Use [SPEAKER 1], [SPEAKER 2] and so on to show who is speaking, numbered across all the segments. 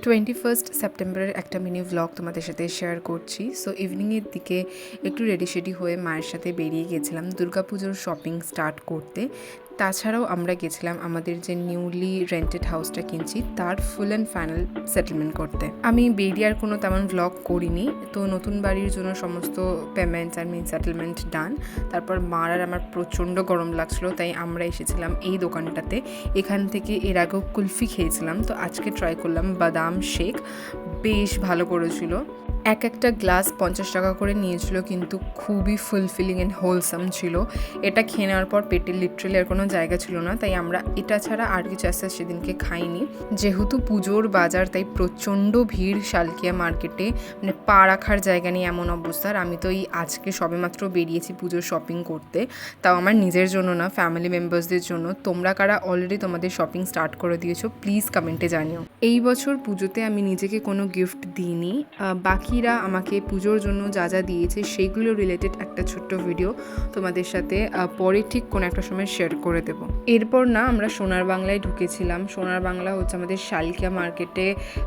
[SPEAKER 1] 21 সেপ্টেম্বরের একটা mini vlog তোমাদের সাথে শেয়ার করছি। সো ইভিনিংয়ের দিকে একটু রেডি শেডি হয়ে মায়ের সাথে বেরিয়ে গেছিলাম দুর্গাপুজোর শপিং স্টার্ট করতে। তাছাড়াও আমরা গেছিলাম আমাদের যে নিউলি রেন্টেড হাউসটা কিনছি তার ফুল অ্যান্ড ফাইনাল সেটেলমেন্ট করতে। আমি বেরিয়ে আর কোনো তেমন ভ্লগ করিনি, তো নতুন বাড়ির জন্য সমস্ত পেমেন্টস আর সেটেলমেন্ট ডান। তারপর মার আর আমার প্রচণ্ড গরম লাগছিলো, তাই আমরা এসেছিলাম এই দোকানটাতে। এখান থেকে এর আগেও কুলফি খেয়েছিলাম, তো আজকে ট্রাই করলাম বাদাম শেক, বেশ ভালো করেছিল। একটা গ্লাস 50 টাকা করে নিয়েছিল, কিন্তু খুবই ফুলফিলিং অ্যান্ড হোলসাম ছিল। এটা খেয়ে নেওয়ার পর পেটে লিটারালি আর কোনো জায়গা ছিল না, তাই আমরা এটা ছাড়া আর কিছু আস্তে সেদিনকে খাইনি। যেহেতু পুজোর বাজার, তাই প্রচণ্ড ভিড় শালকিয়া মার্কেটে, মানে পা রাখার জায়গা নেই এমন অবস্থা। আর আমি তো এই আজকে সবেমাত্র বেরিয়েছি পুজোর শপিং করতে, তাও আমার নিজের জন্য না, ফ্যামিলি মেম্বার্সদের জন্য। তোমরা কারা অলরেডি তোমাদের শপিং স্টার্ট করে দিয়েছো প্লিজ কমেন্টে জানিও। এই বছর পুজোতে আমি নিজেকে কোনো গিফট দিইনি, বাকিরা আমাকে পুজোর জন্য যা যা দিয়েছে সেইগুলো রিলেটেড একটা ছোট্ট ভিডিও তোমাদের সাথে পরে ঠিক কোনো একটা সময় শেয়ার করে দেবো। এরপর না আমরা সোনার বাংলায় ঢুকেছিলাম। সোনার বাংলা হচ্ছে আমাদের শালকিয়া মার্কেটে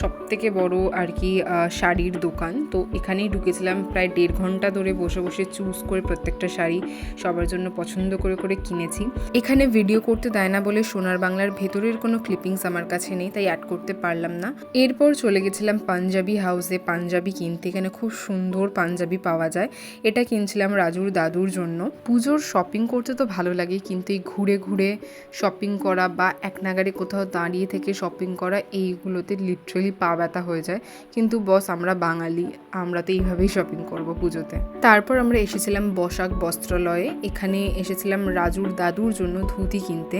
[SPEAKER 1] সবথেকে বড় আর কি শাড়ির দোকান। তো এখানেই ঢুকেছিলাম, প্রায় 1.5 ঘন্টা ধরে বসে বসে চুজ করে প্রত্যেকটা শাড়ি সবার জন্য পছন্দ করে করে কিনেছি। এখানে ভিডিও করতে দেয় না বলে সোনার বাংলার ভেতরের কোনো ক্লিপিংস আমার কাছে নেই, তাই অ্যাড করতে পারলাম না। এরপর চলে গেছিলাম পাঞ্জাবি হাউসে পাঞ্জাবি কিনতে। এখানে খুব সুন্দর পাঞ্জাবি পাওয়া যায়, এটা কিনছিলাম রাজুর দাদুর জন্য। পুজোর শপিং করতে তো ভালো লাগে, কিন্তু এই ঘুরে ঘুরে শপিং করা বা এক নাগারে কোথাও দাঁড়িয়ে থেকে শপিং করা, এইগুলোতে লিটারালি পা ব্যথা হয়ে যায়। কিন্তু বস আমরা বাঙালি, আমরা তো এইভাবেই শপিং করব পুজোতে। তারপর আমরা এসেছিলাম বসাক বস্ত্রালয়ে। এখানে এসেছিলাম রাজুর দাদুর জন্য ধুতি কিনতে।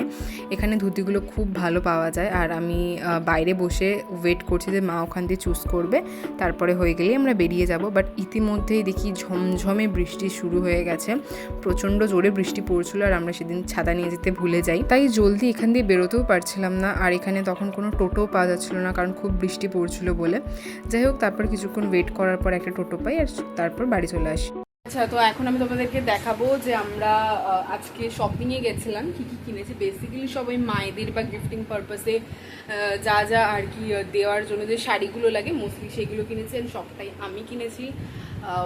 [SPEAKER 1] এখানে ধুতিগুলো খুব ভালো পাওয়া যায়, আর আমি বাইরে বসে ওয়েট করছি যে মা ওখান দিয়ে চুজ করবে, তারপরে হয়ে গেলেই আমরা বেরিয়ে যাব। বাট ইতিমধ্যেই দেখি ঝমঝমে বৃষ্টি শুরু হয়ে গেছে, প্রচণ্ড জোরে বৃষ্টি পড়ছিল, আর আমরা সেদিন ছাতা নিয়ে যেতে ভুলে যাই, তাই জলদি এখান দিয়ে বেরোতেও পারছিলাম না। আর এখানে তখন কোনো টোটোও পাওয়া যাচ্ছিলো না, কারণ খুব বৃষ্টি পড়ছিল বলে। যাই হোক, তারপর কিছুক্ষণ ওয়েট করার পর একটা টোটো পাই, আর তারপর বাড়ি চলে আসি।
[SPEAKER 2] আচ্ছা, তো এখন আমি তোমাদেরকে দেখাবো যে আমরা আজকে শপিংয়ে গেছিলাম, কি কি কিনেছি। বেসিক্যালি সব ওই মায়েদের বা গিফটিং পারপাসে যা যা আর কি দেওয়ার জন্য যে শাড়িগুলো লাগে মোস্টলি সেগুলো কিনেছি। আর সবটাই আমি কিনেছি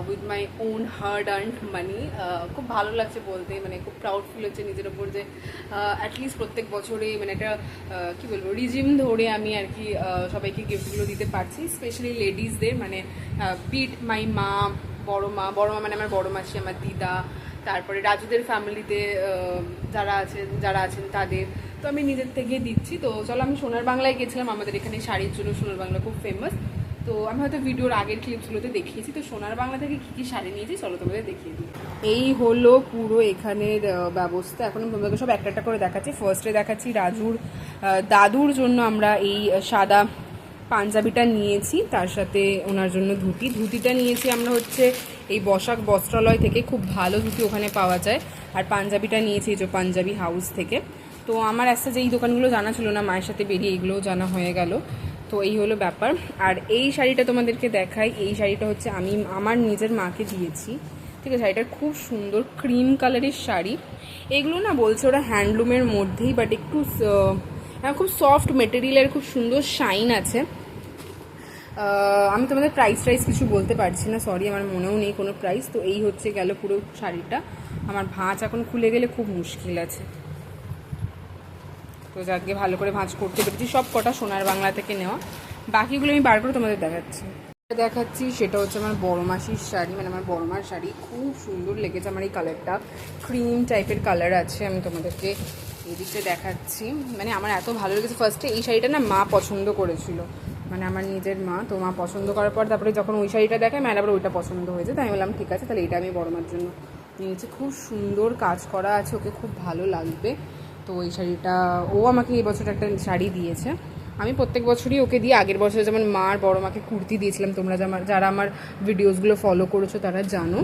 [SPEAKER 2] with my own hard earned money. খুব ভালো লাগছে বলতে, মানে খুব প্রাউড ফিল হচ্ছে নিজের ওপর যে অ্যাটলিস্ট প্রত্যেক বছরে মানে একটা কী বলবো রিজিম ধরে আমি আর কি সবাইকে গিফটগুলো দিতে পারছি, স্পেশালি লেডিসদের। মানে বিট মাই মা, বড় মা মানে আমার বড় মাসি, আমার দিদা, তারপরে রাজুদের ফ্যামিলিতে যারা আছেন তাদের, তো আমি নিজের থেকে দিচ্ছি। তো চলো, আমি সোনার বাংলায় গেছিলাম, আমাদের এখানে শাড়ির জন্য সোনার বাংলা খুব ফেমাস। তো আমি হয়তো ভিডিওর আগের ক্লিপসগুলোতে দেখিয়েছি। তো সোনার বাংলা থেকে কী কী শাড়ি নিয়েছি চলো তোমাদের দেখিয়ে দিই। এই হলো পুরো এখানের ব্যবস্থা। এখন আমি তোমাদেরকে সব একটা একটা করে দেখাচ্ছি। ফার্স্টে দেখাচ্ছি রাজুর দাদুর জন্য আমরা এই সাদা পাঞ্জাবিটা নিয়েছি, তার সাথে ওনার জন্য ধুতিটা নিয়েছি আমরা হচ্ছে এই বসাক বস্ত্রালয় থেকে, খুব ভালো ধুতি ওখানে পাওয়া যায়। আর পাঞ্জাবিটা নিয়েছি এই যে পাঞ্জাবি হাউস থেকে। তো আমার যে এই দোকানগুলো জানা ছিল না, মায়ের সাথে বেরিয়ে এইগুলোও জানা হয়ে গেল। তো এই হলো ব্যাপার। আর এই শাড়িটা তোমাদেরকে দেখাই। এই শাড়িটা হচ্ছে আমি আমার নিজের মাকে দিয়েছি, ঠিক আছে। শাড়িটার খুব সুন্দর ক্রিম কালারের শাড়ি। এগুলো না বলছে ওরা হ্যান্ডলুমের মধ্যেই, বাট একটু খুব সফট মেটেরিয়ালের, খুব সুন্দর শাইন আছে। আমি তোমাদের প্রাইস কিছু বলতে পারছি না, সরি, আমার মনেও নেই কোনো প্রাইস। তো এই হচ্ছে গেল পুরো শাড়িটা। আমার ভাঁজ এখন খুলে গেলে খুব মুশকিল আছে, তো যাকে ভালো করে ভাঁজ করতে পেরেছি। সব কটা সোনার বাংলা থেকে নেওয়া, বাকিগুলো আমি বার করে তোমাদের দেখাচ্ছি। সেটা হচ্ছে আমার বড় মাসির শাড়ি, মানে আমার বড় মার শাড়ি। খুব সুন্দর লেগেছে আমার এই কালারটা, ক্রিম টাইপের কালার আছে। আমি তোমাদেরকে এই দিকটা দেখাচ্ছি, মানে আমার এত ভালো লেগেছে। ফার্স্টে এই শাড়িটা না মা পছন্দ করেছিল, মানে আমার নিজের মা। তো মা পছন্দ করার পর তারপরে যখন ওই শাড়িটা দেখায় মায়ের আবার ওইটা পছন্দ হয়েছে, তাই আমি বললাম ঠিক আছে তাহলে এটা আমি বড় মার জন্য নিয়েছি। খুব সুন্দর কাজ করা আছে, ওকে খুব ভালো লাগবে। তো এই শাড়িটা ও আমাকে এই বছর একটা শাড়ি দিয়েছে। আমি প্রত্যেক বছরই ওকে দিই। আগের বছর যেমন মার বড় মাকে কুর্তি দিয়েছিলাম, তোমরা যারা আমার ভিডিওসগুলো ফলো করেছো তারা জানো।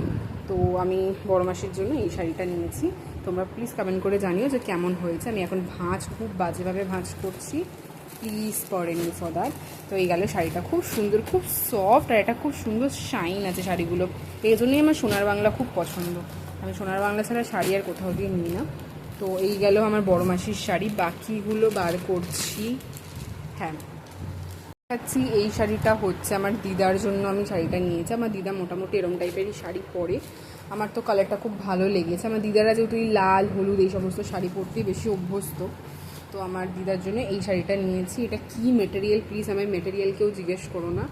[SPEAKER 2] তো আমি বড় মাসের জন্য এই শাড়িটা নিয়েছি। তোমরা প্লিজ কমেন্ট করে জানিও যে কেমন হয়েছে। আমি এখন খুব বাজেভাবে ভাঁজ করছি, প্লিজ পরেন ফর দ্যাট। তো এই গেল শাড়িটা, খুব সুন্দর, খুব সফট, আর এটা খুব সুন্দর শাইন আছে শাড়িগুলো। এই জন্যই আমার সোনার বাংলা খুব পছন্দ। আমি সোনার বাংলা ছাড়া শাড়ি আর কোথাও দিয়ে নিই না। তো এই গেল আমার বড় মাসির শাড়ি, বাকিগুলো বার করছি। হ্যাঁ। দেখাচ্ছি এই শাড়িটা হচ্ছে আমার দিদার জন্য আমি শাড়িটা নিয়েছি। আমার দিদা মোটামুটি এরম টাইপেরই শাড়ি পরে, আমার তো কালারটা খুব ভালো লেগেছে। আমার দিদারা যেহেতু এই লাল হলুদ এই সমস্ত শাড়ি পরতেই বেশি অভ্যস্ত, তো আমার দিদার জন্য এই শাড়িটা নিয়েছি। এটা কি মেটেরিয়াল প্লিজ আমার মেটেরিয়ালকেও জিজ্ঞেস করো না।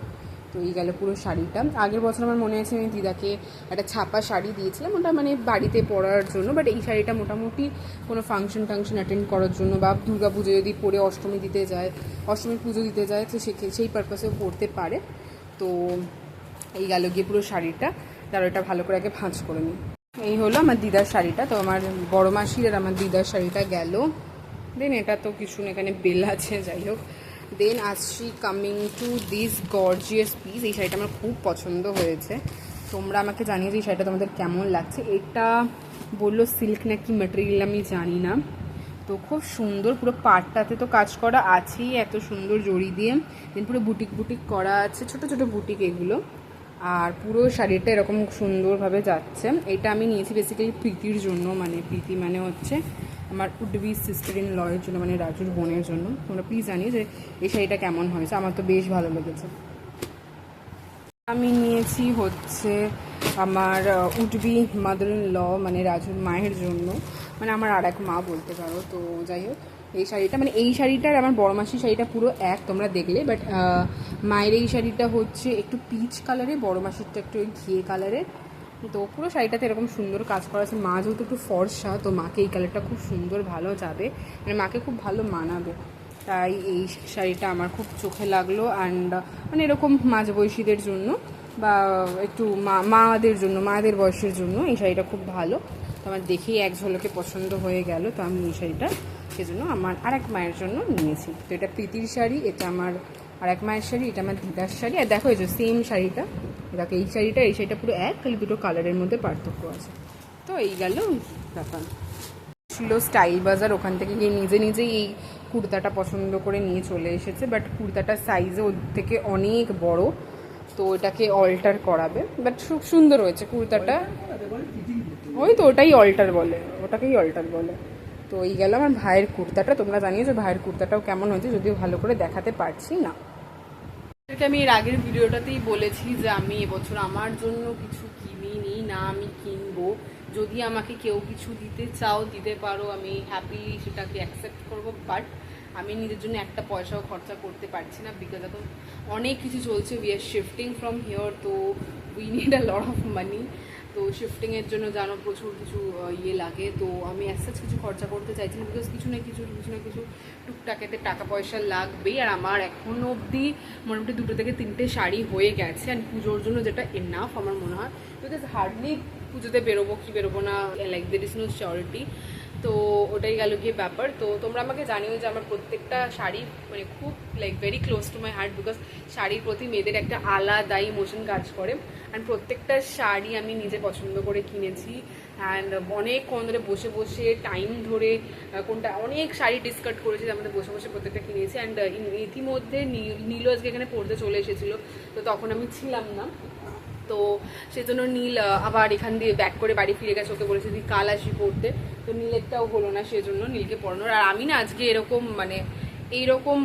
[SPEAKER 2] তো এই গেল পুরো শাড়িটা। আগের বছর আমার মনে আছে আমি দিদাকে একটা ছাপা শাড়ি দিয়েছিলাম, ওটা মানে বাড়িতে পরার জন্য, বাট এই শাড়িটা মোটামুটি কোনো ফাংশন টাংশন অ্যাটেন্ড করার জন্য বা দুর্গা পুজো যদি পরে অষ্টমী দিতে যায়, অষ্টমীর পুজো দিতে যায়, তো সেই পারপাসেও পরতে পারে। তো এই গেল গিয়ে পুরো শাড়িটা, তার এটা ভালো করে আগে ভাঁজ করে নিই। এই হলো আমার দিদার শাড়িটা। তো আমার বড় মাসির আর আমার দিদার শাড়িটা গেল। দেন এটা তো কিছু না, এখানে বেল আছে, যাই হোক। দেন আসছি coming to this gorgeous piece. এই শাড়িটা আমার খুব পছন্দ হয়েছে। তোমরা আমাকে জানিয়ে যে এই শাড়িটা তোমাদের কেমন লাগছে। এটা বললো সিল্ক না কি ম্যাটেরিয়াল আমি জানি না। তো খুব সুন্দর, পুরো পাড়টাতে তো কাজ করা আছেই এত সুন্দর জড়ি দিয়ে, দেন পুরো বুটিক বুটিক করা আছে, ছোট ছোট বুটিক এগুলো। আর পুরো শাড়িটা এরকম সুন্দরভাবে যাচ্ছে। এটা আমি নিয়েছি বেসিক্যালি প্রীতির জন্য, মানে প্রীতি মানে হচ্ছে আমার উডবি সিস্টার ইন লয়ের জন্য, মানে রাজুর বোনের জন্য। তোমরা প্লিজ জানিও যে এই শাড়িটা কেমন হয়েছে, আমার তো বেশ ভালো লেগেছে। আমি নিয়েছি হচ্ছে আমার উডবি মাদার ইন ল, মানে রাজুর মায়ের জন্য, মানে আমার আর এক মা বলতে পারো। তো যাই হোক, এই শাড়িটা মানে এই শাড়িটার আমার বড় মাসির শাড়িটা পুরো এক, তোমরা দেখলে, বাট মায়ের এই শাড়িটা হচ্ছে একটু পিচ কালারে, বড় মাসিরটা একটু ঘিয়ে কালারে। তো পুরো শাড়িটাতে এরকম সুন্দর কাজ করা আছে। মা যেহেতু একটু ফর্সা, তো মাকে এই কালারটা খুব সুন্দর ভালো যাবে, মানে মাকে খুব ভালো মানাবে, তাই এই শাড়িটা আমার খুব চোখে লাগলো। অ্যান্ড মানে এরকম মাঝবয়সীদের জন্য বা একটু মাদের জন্য, মাদের বয়সের জন্য এই শাড়িটা খুব ভালো। তো আমার দেখেই এক ঝলকে পছন্দ হয়ে গেল, তো আমি এই শাড়িটা সেজন্য আমার আর এক মায়ের জন্য নিয়েছি। তো এটা প্রীতির শাড়ি, এটা আমার আর এক মায়ের শাড়ি, এটা আমার দিদার শাড়ি। আর দেখো এই যে সেম শাড়িটা, দেখো এই শাড়িটা পুরো এক, খালি দুটো কালারের মধ্যে পার্থক্য আছে। তো এই গেল ব্যাপার। ছিল স্টাইল বাজার, ওখান থেকে গিয়ে নিজে নিজেই এই কুর্তাটা পছন্দ করে নিয়ে চলে এসেছে, বাট কুর্তাটার সাইজে ওর থেকে অনেক বড়, তো এটাকে অল্টার করাবে। বাট খুব সুন্দর হয়েছে কুর্তাটা। ওই তো ওটাই অল্টার বলে, ওটাকেই অল্টার বলে। তো এই গেল আমার ভাইয়ের কুর্তাটা। তোমরা জানিয়েছো ভাইয়ের কুর্তাটাও কেমন হয়েছে, যদিও ভালো করে দেখাতে পারছি না। আমি এর আগের ভিডিওটাতেই বলেছি যে আমি এবছর আমার জন্য কিছু কিনিনি, না আমি কিনবো। যদি আমাকে কেউ কিছু দিতে চাও দিতে পারো, আমি হ্যাপি সেটাকে অ্যাকসেপ্ট করবো, বাট আমি নিজের জন্য একটা পয়সাও খরচা করতে পারছি না, বিকজ এখন অনেক কিছু চলছে। We are shifting from here, তো we need a lot of money. তো শিফটিংয়ের জন্য জানো প্রচুর কিছু ইয়ে লাগে, তো আমি অ্যাসাচ কিছু খরচা করতে চাইছি না, বিকজ কিছু না কিছু টুকটাকেতে টাকা পয়সা লাগবেই। আর আমার এখনও অবধি মোটামুটি 2 থেকে 3টে শাড়ি হয়ে গেছে, অ্যান্ড পুজোর জন্য যেটা এনাফ আমার মনে হয়, বিকজ হার্ডলি পুজোতে বেরোবো কি বেরোবো না, like there is no surety. তো ওটাই গেল গিয়ে ব্যাপার। তো তোমরা আমাকে জানিও যে আমার প্রত্যেকটা শাড়ি মানে খুব like very close to my heart, because শাড়ির প্রতি মেয়েদের একটা আলাদাই ইমোশন কাজ করে। অ্যান্ড প্রত্যেকটা শাড়ি আমি নিজে পছন্দ করে কিনেছি, অ্যান্ড অনেকক্ষণ ধরে বসে বসে টাইম ধরে কোনটা অনেক শাড়ি ডিসকাট করেছি, আমাদের বসে বসে প্রত্যেকটা কিনেছি। অ্যান্ড ইতিমধ্যে নীলও আজকে এখানে পড়তে চলে এসেছিলো, তো তখন আমি ছিলাম না, তো সেজন্য নীল আবার এখান দিয়ে ব্যাক করে বাড়ি ফিরে গেছে। ওকে বলেছে তুই কাল আসবি পড়তে, তো নীলেরটাও হলো না, সেজন্য নীলকে পড়ানোর। আর আমি না আজকে এরকম মানে এইরকম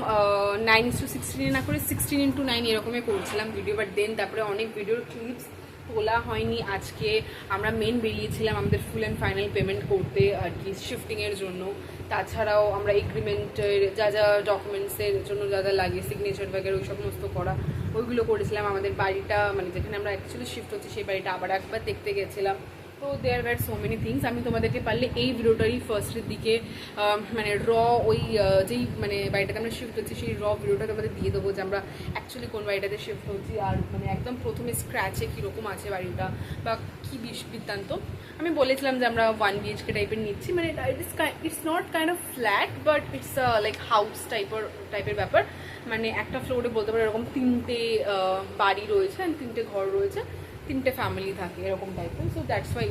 [SPEAKER 2] 9:16 না করে 16:9 এরকমই করছিলাম ভিডিও, বাট দেন তারপরে অনেক ভিডিওর ক্লিপস তোলা হয়নি। আজকে আমরা মেন বেরিয়েছিলাম আমাদের ফুল অ্যান্ড ফাইনাল পেমেন্ট করতে আর কি, শিফটিংয়ের জন্য। তাছাড়াও আমরা এগ্রিমেন্টের যা যা ডকুমেন্টসের জন্য যা যা লাগে, সিগনেচার ব্যাগের ওই সমস্ত করা, ওইগুলো করেছিলাম। আমাদের বাড়িটা মানে যেখানে আমরা অ্যাকচুয়ালি শিফট হচ্ছি সেই বাড়িটা আবার একবার দেখতে গেছিলাম। তো দেয়ার ওয়্যার সো মেনি থিংস। আমি তোমাদেরকে পারলে এই ভিডিওটারই ফার্স্টের দিকে মানে ওই যেই মানে বাড়িটাতে আমরা শিফট হচ্ছি সেই ভিডিওটা তোমাদের দিয়ে দেবো, যে আমরা অ্যাকচুয়ালি কোন বাড়িটাতে শিফট হচ্ছি, আর মানে একদম প্রথমে স্ক্র্যাচে কীরকম আছে বাড়িটা বা কী বৃত্তান্ত। আমি বলেছিলাম যে আমরা 1 BHK টাইপের নিচ্ছি, মানে it's not kind of flat, but it's like house টাইপের ব্যাপার। মানে একটা ফ্লোরে বলতে পারো এরকম 3টে বাড়ি রয়েছে, অ্যান্ড 3টে ঘর রয়েছে, 3টে ফ্যামিলি থাকে এরকম টাইপের। So that's why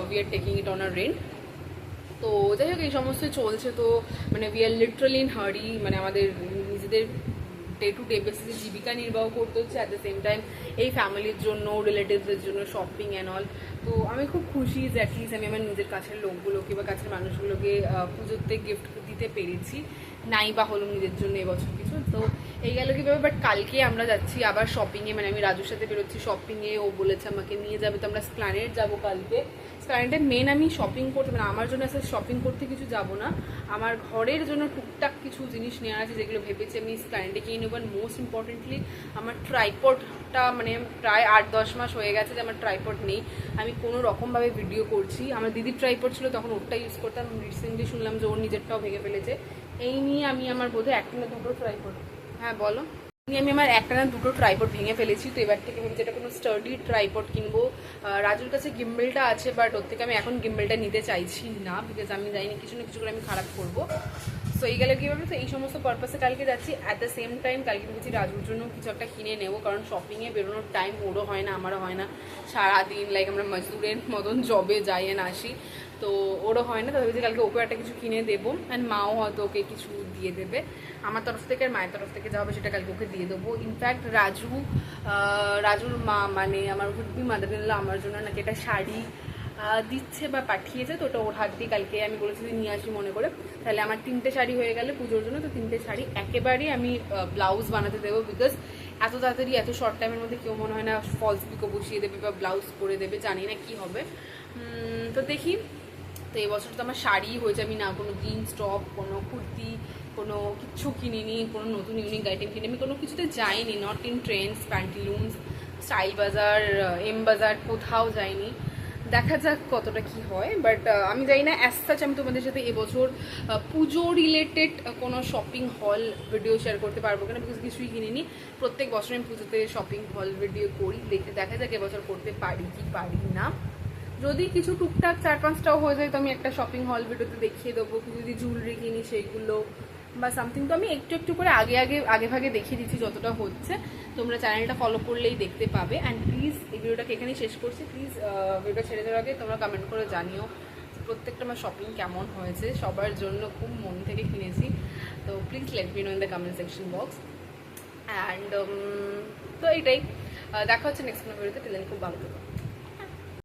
[SPEAKER 2] we are taking it on a rent. তো যাই হোক এই সমস্ত চলছে। তো মানে উই আর লিটারালি ইন হারি, মানে আমাদের নিজেদের ডে টু ডে বেসিসে জীবিকা নির্বাহ করতে হচ্ছে, অ্যাট দ্য সেম টাইম এই ফ্যামিলির জন্য, রিলেটিভসদের জন্য শপিং অ্যান্ড অল। তো আমি খুব খুশি যে অ্যাটলিস্ট আমি আমার নিজের কাছের লোকগুলোকে বা কাছের মানুষগুলোকে পুজোতে গিফট দিতে পেরেছি। নাই বা হলো নিজের জন্য এবছর কিছু। তো এই গেল কীভাবে, বাট কালকে আমরা যাচ্ছি আবার শপিংয়ে, মানে আমি রাজুর সাথে বেরোচ্ছি শপিংয়ে, ও বলেছে আমাকে নিয়ে যাবে, তো আমরা স্প্ল্যানেড যাবো কালকে। স্প্ল্যানেডের মেন আমি শপিং করতে, মানে আমার জন্য আসলে শপিং করতে কিছু যাব না, আমার ঘরের জন্য টুকটাক কিছু জিনিস নেওয়া আছে যেগুলো ভেবেছি আমি স্প্ল্যানেডে কিনে নেবো। অ্যান্ড মোস্ট ইম্পর্টেন্টলি আমার ট্রাইপডটা, মানে প্রায় 8-10 মাস হয়ে গেছে যে আমার ট্রাইপড নেই, আমি কোনো রকমভাবে ভিডিও করছি। আমার দিদির ট্রাইপড ছিল তখন ওরটা ইউজ করতাম, রিসেন্টলি শুনলাম যে ওর নিজেরটাও ভেঙে ফেলেছে। এই নিয়ে আমি আমার বোধহয় একটা না দুটো ট্রাইপড, হ্যাঁ বলো, আমি আমার একটা না দুটো ট্রাইপড ভেঙে ফেলেছি। তো এবার থেকে ভেবেছি এটা কোনো স্টার্ডি ট্রাইপড কিনবো। রাজুর কাছে গিম্বেলটা আছে, বাট ওর থেকে আমি এখন গিম্বেলটা নিতে চাইছি না, বিকজ আমি জানি কিছু না কিছু করে আমি খারাপ করবো। সো এই গেলে কীভাবে, তো এই সমস্ত পারপাসে কালকে যাচ্ছি। অ্যাট দ্য সেম টাইম কালকে ভেবেছি রাজুর জন্য কিছু একটা কিনে নেবো, কারণ শপিংয়ে বেরোনোর টাইম ওরও হয় না আমারও হয় না, সারাদিন লাইক আমরা মজদুরের মতন জবে যাই না আসি, তো ওরও হয় না। তো ভেবেছি কালকে ওকে একটা কিছু কিনে দেবো, অ্যান্ড মাও হয়তো ওকে কিছু দিয়ে দেবে আমার তরফ থেকে, আর মায়ের তরফ থেকে যা হবে সেটা কালকে ওকে দিয়ে দেবো। ইনফ্যাক্ট রাজুর মা, মানে আমার হুডবি মাদার-ইন-ল আমার জন্য নাকি একটা শাড়ি দিচ্ছে বা পাঠিয়েছে, তো ওটা ওর হাত দিয়ে কালকে আমি বলেছি যে নিয়ে আসি মনে করে। তাহলে আমার 3টে শাড়ি হয়ে গেলে পুজোর জন্য, তো 3টে শাড়ি একেবারেই আমি ব্লাউজ বানাতে দেবো, বিকজ এত তাড়াতাড়ি এত শর্ট টাইমের মধ্যে কেউ মনে হয় না ফলস পিকো বসিয়ে দেবে বা ব্লাউজ করে দেবে, জানি না কি হবে। তো দেখি। তো এবছর তো আমার শাড়ি হয়েছে, আমি না কোনো জিন্স টপ, কোনো কুর্তি, কোনো কিচ্ছু কিনিনি, কোনো নতুন ইউনিক আইটেম কিনে আমি কোনো কিছুতে যাইনি, নট ইন ট্রেন্ডস, প্যান্টিলুন্স, স্টাইল বাজার, এম বাজার, কোথাও যাইনি। দেখা যাক কতটা কি হয়, বাট আমি জানি না অ্যাজ সাচ আমি তোমাদের সাথে এবছর পুজো রিলেটেড কোনো শপিং হল ভিডিও শেয়ার করতে পারবো কিনা, বিকজ কিছুই কিনিনি। প্রত্যেক বছর আমি পুজোতে শপিং হল ভিডিও করি, দেখা যাক এবছর করতে পারি কি পারি না। যদি কিছু টুকটাক 4-5টাও হয়ে যায় তো আমি একটা শপিং হল ভিডিওতে দেখিয়ে দেবো, যদি জুয়েলারি কিনি সেইগুলো বা সামথিং, তো আমি একটু একটু করে আগে ভাগে দেখিয়ে দিচ্ছি যতটা হচ্ছে। তোমরা চ্যানেলটা ফলো করলেই দেখতে পাবে। অ্যান্ড প্লিজ এই ভিডিওটাকে এখানেই শেষ করছি, প্লিজ ভিডিওটা ছেড়ে দেওয়ার আগে তোমরা কমেন্ট করে জানিও প্রত্যেকটা আমার শপিং কেমন হয়েছে, সবার জন্য খুব মন থেকে কিনেছি, তো please let me no in the comment section box. And তো এইটাই, দেখা হচ্ছে নেক্সট কোনো ভিডিওতে, টিল দেন খুব ভালো থাকো।